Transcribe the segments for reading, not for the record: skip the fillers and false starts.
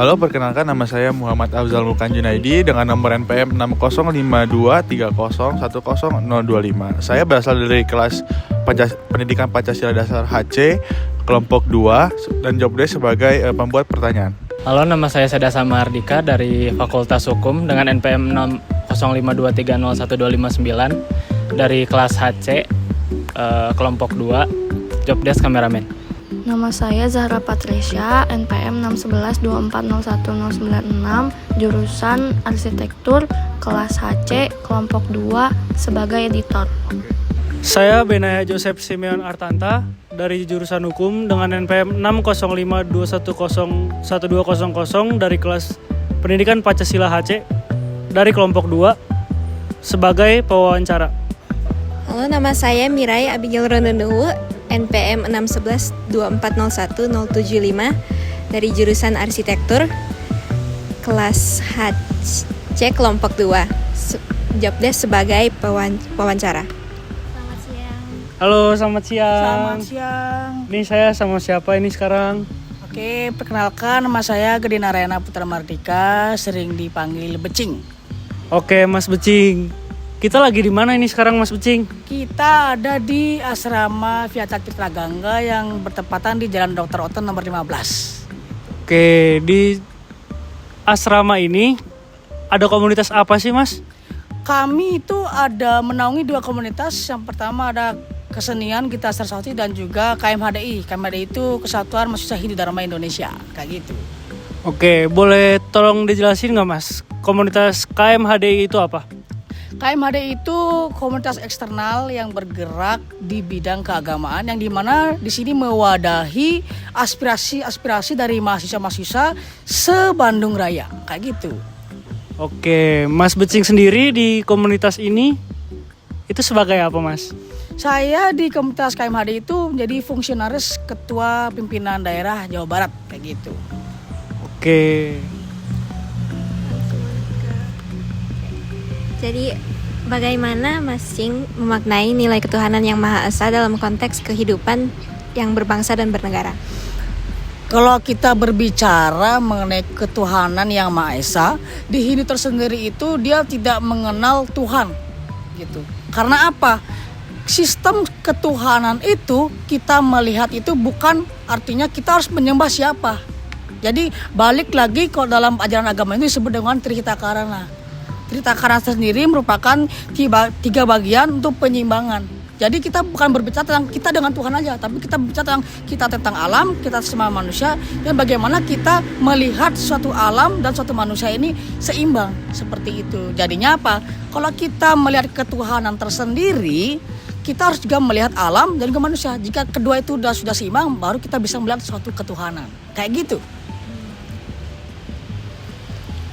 Halo, perkenalkan nama saya Muhammad Afzal Mulkan Junaidi dengan nomor NPM 605230101025. Saya berasal dari kelas Pendidikan Pancasila Dasar HC kelompok 2 dan job desk sebagai pembuat pertanyaan. Halo, nama saya Seda Samardika dari Fakultas Hukum dengan NPM 6052301259 dari kelas HC kelompok 2, job desk kameramen. Nama saya Zahra Patrisya, NPM 61124011096, jurusan Arsitektur, kelas HC, kelompok 2, sebagai editor. Saya Benaya Joseph Simeon Artanta dari jurusan Hukum dengan NPM 60521012000 dari kelas Pendidikan Pancasila HC dari kelompok 2 sebagai pewawancara. Halo, nama saya Mirai Abigail Rondonuwu, NPM 61124011075 dari jurusan Arsitektur, kelas HC kelompok 2, job desk sebagai pewawancara. Selamat siang. Halo, selamat siang. Selamat siang. Ini saya sama siapa ini sekarang? Oke, perkenalkan nama saya Gede Narayana Putra Mardika, sering dipanggil Becing. Oke, Mas Becing. Kita lagi di mana ini sekarang, Mas Becing? Kita ada di asrama Viata Citra Gangga yang bertepatan di Jalan Dr. Oto nomor 15. Oke, di asrama ini ada komunitas apa sih, Mas? Kami itu ada menaungi 2 komunitas. Yang pertama ada kesenian Gita Saraswati dan juga KMHDI. KMHDI itu Kesatuan Mahasiswa Hindu Dharma Indonesia, kayak gitu. Oke, boleh tolong dijelasin nggak, Mas? Komunitas KMHDI itu apa? KMHDI itu komunitas eksternal yang bergerak di bidang keagamaan yang dimana di sini mewadahi aspirasi dari mahasiswa-mahasiswa se-Bandung Raya, kayak gitu. Oke, Mas Becing sendiri di komunitas ini itu sebagai apa, Mas? Saya di komunitas KMHDI itu menjadi fungsionaris ketua pimpinan daerah Jawa Barat, kayak gitu. Oke. Jadi, bagaimana Mas Cing memaknai nilai ketuhanan yang Maha Esa dalam konteks kehidupan yang berbangsa dan bernegara? Kalau kita berbicara mengenai ketuhanan yang Maha Esa, di Hindu tersendiri itu dia tidak mengenal Tuhan, gitu. Karena apa? Sistem ketuhanan itu kita melihat itu bukan artinya kita harus menyembah siapa. Jadi balik lagi kalau dalam ajaran agama itu disebut dengan Trihitakarana. Trihitakarana sendiri merupakan 3 bagian untuk penyimbangan. Jadi kita bukan berbicara tentang kita dengan Tuhan aja, tapi kita berbicara tentang alam, kita semua manusia, dan bagaimana kita melihat suatu alam dan suatu manusia ini seimbang, seperti itu. Jadinya apa? Kalau kita melihat ketuhanan tersendiri, kita harus juga melihat alam dan juga manusia. Jika kedua itu sudah seimbang, baru kita bisa melihat suatu ketuhanan. Kayak gitu.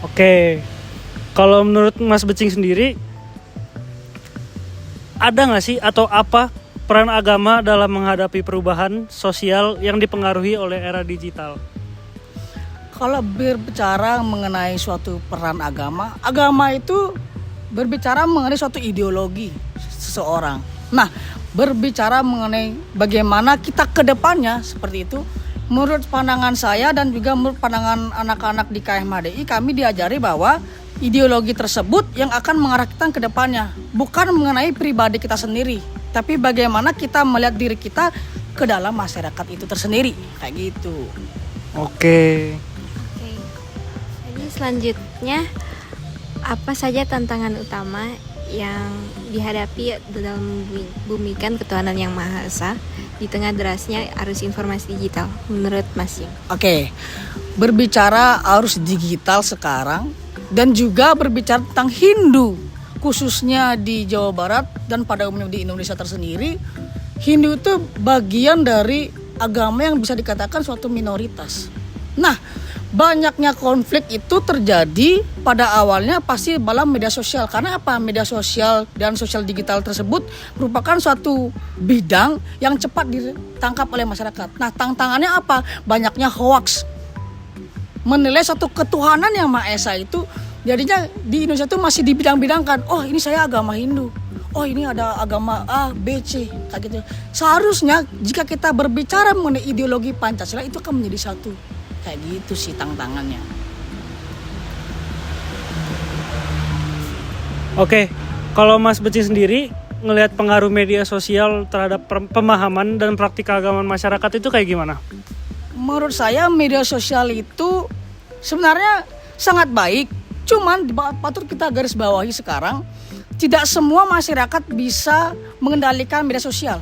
Oke. Kalau menurut Mas Becing sendiri, ada nggak sih atau apa peran agama dalam menghadapi perubahan sosial yang dipengaruhi oleh era digital? Kalau berbicara mengenai suatu peran agama itu berbicara mengenai suatu ideologi seseorang. Nah, berbicara mengenai bagaimana kita ke depannya seperti itu, menurut pandangan saya dan juga menurut pandangan anak-anak di KMHDI, kami diajari bahwa ideologi tersebut yang akan mengarah kita ke depannya, bukan mengenai pribadi kita sendiri, tapi bagaimana kita melihat diri kita ke dalam masyarakat itu tersendiri, kayak gitu. Oke. Jadi selanjutnya, apa saja tantangan utama yang dihadapi dalam membumikan ketuhanan yang Maha Esa di tengah derasnya arus informasi digital menurut Mas Cing? Oke, berbicara arus digital sekarang dan juga berbicara tentang Hindu, khususnya di Jawa Barat dan pada umumnya di Indonesia tersendiri, Hindu itu bagian dari agama yang bisa dikatakan suatu minoritas. Nah, banyaknya konflik itu terjadi pada awalnya pasti dalam media sosial. Karena apa? Media sosial dan sosial digital tersebut merupakan suatu bidang yang cepat ditangkap oleh masyarakat. Nah, tantangannya apa? Banyaknya hoax. Menilai satu ketuhanan yang Maha Esa itu jadinya di Indonesia itu masih dibidang-bidangkan. Oh, ini saya agama Hindu. Oh, ini ada agama A, B, C, kayak gitu. Seharusnya jika kita berbicara mengenai ideologi Pancasila itu akan menjadi satu. Kayak gitu sih tantangannya. Oke, kalau Mas Becing sendiri ngelihat pengaruh media sosial terhadap pemahaman dan praktik keagamaan masyarakat itu kayak gimana? Menurut saya media sosial itu sebenarnya sangat baik. Cuman patut kita garis bawahi sekarang, tidak semua masyarakat bisa mengendalikan media sosial.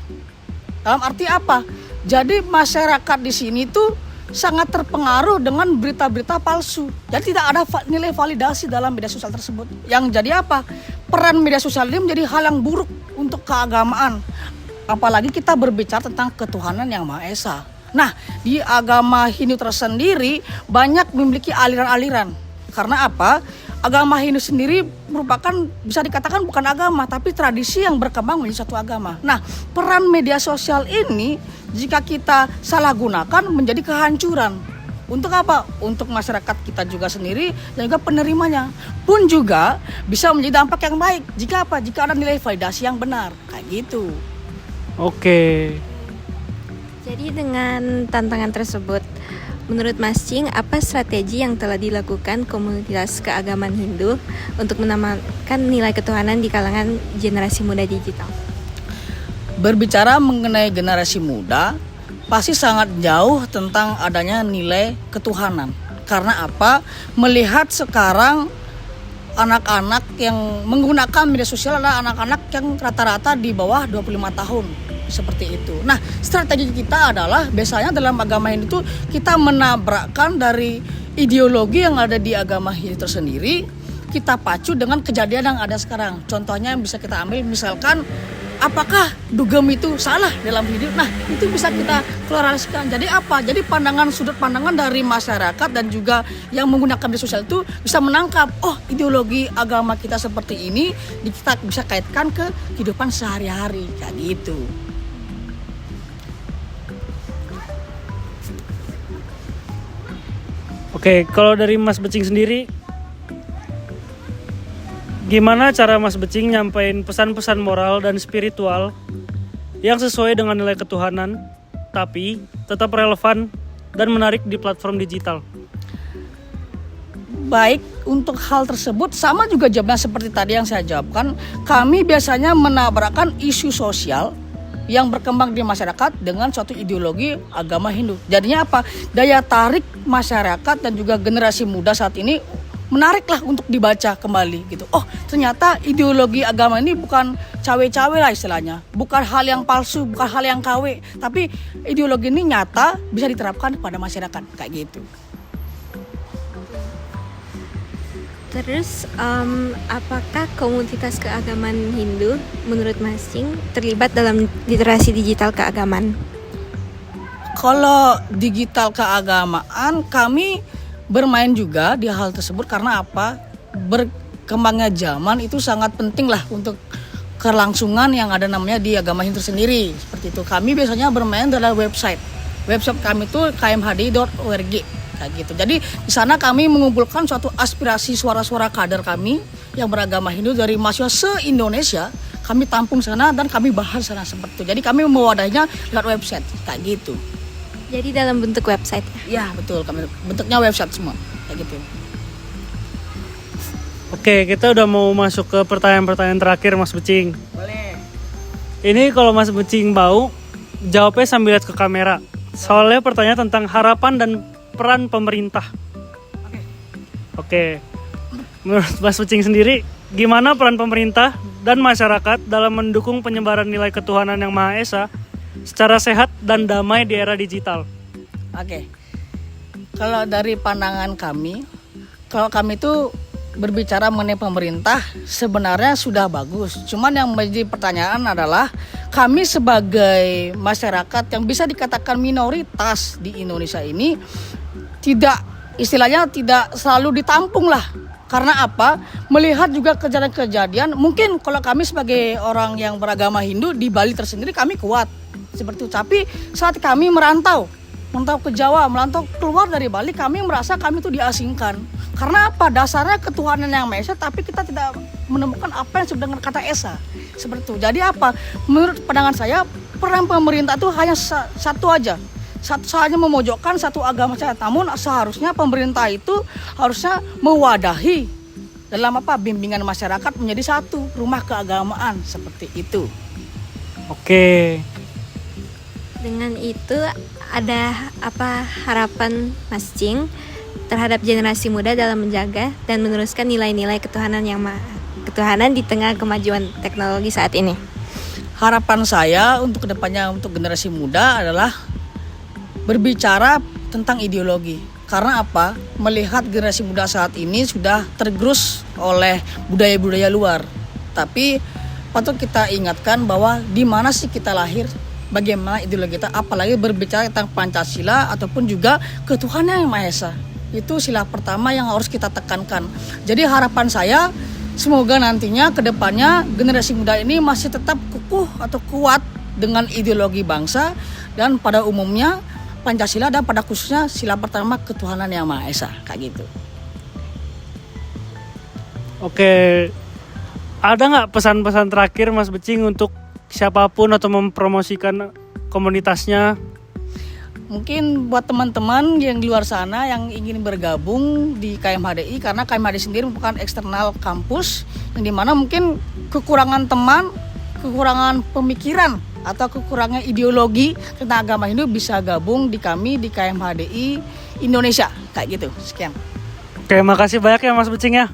Dalam arti apa? Jadi masyarakat di sini tuh sangat terpengaruh dengan berita-berita palsu. Jadi tidak ada nilai validasi dalam media sosial tersebut. Yang jadi apa? Peran media sosial ini menjadi hal yang buruk untuk keagamaan. Apalagi kita berbicara tentang ketuhanan yang Maha Esa. Nah, di agama Hindu tersendiri banyak memiliki aliran-aliran. Karena apa? Agama Hindu sendiri merupakan bisa dikatakan bukan agama, tapi tradisi yang berkembang menjadi satu agama. Nah, peran media sosial ini jika kita salah gunakan menjadi kehancuran. Untuk apa? Untuk masyarakat kita juga sendiri dan juga penerimanya. Pun juga bisa menjadi dampak yang baik. Jika apa? Jika ada nilai validasi yang benar. Kayak gitu. Oke. Jadi dengan tantangan tersebut, menurut Mas Cing, apa strategi yang telah dilakukan komunitas keagamaan Hindu untuk menambahkan nilai ketuhanan di kalangan generasi muda digital? Berbicara mengenai generasi muda, pasti sangat jauh tentang adanya nilai ketuhanan. Karena apa? Melihat sekarang anak-anak yang menggunakan media sosial adalah anak-anak yang rata-rata di bawah 25 tahun. Seperti itu. Nah, strategi kita adalah biasanya dalam agama Hindu itu kita menabrakkan dari ideologi yang ada di agama Hindu tersendiri, kita pacu dengan kejadian yang ada sekarang. Contohnya yang bisa kita ambil misalkan apakah dugem itu salah dalam hidup? Nah, itu bisa kita klarifikasikan. Jadi apa? Jadi sudut pandangan dari masyarakat dan juga yang menggunakan media sosial itu bisa menangkap, oh ideologi agama kita seperti ini, kita bisa kaitkan ke kehidupan sehari-hari kayak gitu. Oke, kalau dari Mas Becing sendiri, gimana cara Mas Becing nyampein pesan-pesan moral dan spiritual yang sesuai dengan nilai ketuhanan, tapi tetap relevan dan menarik di platform digital? Baik, untuk hal tersebut sama juga jawabnya seperti tadi yang saya jawabkan. Kami biasanya menabrakkan isu sosial yang berkembang di masyarakat dengan suatu ideologi agama Hindu. Jadinya apa? Daya tarik masyarakat dan juga generasi muda saat ini menariklah untuk dibaca kembali gitu. Oh, ternyata ideologi agama ini bukan cawe-cawe lah istilahnya. Bukan hal yang palsu, bukan hal yang KW, tapi ideologi ini nyata bisa diterapkan pada masyarakat kayak gitu. Terus, apakah komunitas keagamaan Hindu menurut Mas Cing terlibat dalam literasi digital keagamaan? Kalau digital keagamaan, kami bermain juga di hal tersebut karena apa? Berkembangnya zaman itu sangat penting lah untuk kelangsungan yang ada namanya di agama Hindu sendiri. Seperti itu. Kami biasanya bermain dalam website. Website kami itu kmhd.org. Kayak gitu. Jadi di sana kami mengumpulkan suatu aspirasi suara-suara kader kami yang beragama Hindu dari mahasiswa se-Indonesia. Kami tampung sana dan kami bahas sana seperti itu. Jadi kami mewadahnya lewat website kayak gitu. Jadi dalam bentuk website? Ya betul, kami bentuknya website semua kayak gitu. Oke, kita udah mau masuk ke pertanyaan-pertanyaan terakhir Mas Becing. Boleh. Ini kalau Mas Becing mau, jawabnya sambil lihat ke kamera. Soalnya pertanyaan tentang harapan dan peran pemerintah. Oke. Menurut Mas Becing sendiri, gimana peran pemerintah dan masyarakat dalam mendukung penyebaran nilai ketuhanan yang Maha Esa secara sehat dan damai di era digital? Oke. Kalau dari pandangan kami, kalau kami itu berbicara mengenai pemerintah sebenarnya sudah bagus. Cuman yang menjadi pertanyaan adalah kami sebagai masyarakat yang bisa dikatakan minoritas di Indonesia ini istilahnya tidak selalu ditampung lah. Karena apa? Melihat juga kejadian-kejadian, mungkin kalau kami sebagai orang yang beragama Hindu di Bali tersendiri kami kuat seperti itu. Tapi saat kami merantau ke Jawa, merantau keluar dari Bali, kami merasa kami itu diasingkan. Karena apa? Dasarnya ketuhanan yang Maha Esa, tapi kita tidak menemukan apa yang disebut dengan kata Esa. Seperti itu. Jadi apa? Menurut pandangan saya, peran pemerintah itu hanya satu aja. Hanya memojokkan satu agama saja. Namun seharusnya pemerintah itu harusnya mewadahi dalam bimbingan masyarakat menjadi satu rumah keagamaan seperti itu. Oke. Dengan itu ada apa harapan Mas Cing terhadap generasi muda dalam menjaga dan meneruskan nilai-nilai ketuhanan di tengah kemajuan teknologi saat ini? Harapan saya untuk kedepannya untuk generasi muda adalah berbicara tentang ideologi. Karena apa? Melihat generasi muda saat ini sudah tergerus oleh budaya-budaya luar. Tapi patut kita ingatkan bahwa di mana sih kita lahir, bagaimana ideologi kita, apalagi berbicara tentang Pancasila ataupun juga ketuhanan yang Maha Esa. Itu sila pertama yang harus kita tekankan. Jadi harapan saya semoga nantinya ke depannya generasi muda ini masih tetap kukuh atau kuat dengan ideologi bangsa dan pada umumnya Pancasila dan pada khususnya sila pertama ketuhanan yang Maha Esa, kayak gitu. Oke. Ada nggak pesan-pesan terakhir Mas Becing untuk siapapun atau mempromosikan komunitasnya? Mungkin buat teman-teman yang di luar sana yang ingin bergabung di KMHDI, karena KMHDI sendiri merupakan eksternal kampus yang dimana mungkin kekurangan teman, kekurangan pemikiran atau kekurangan ideologi tentang agama Hindu bisa gabung di kami di KMHDI Indonesia, kayak gitu. Sekian. Oke, makasih banyak ya Mas Becing ya.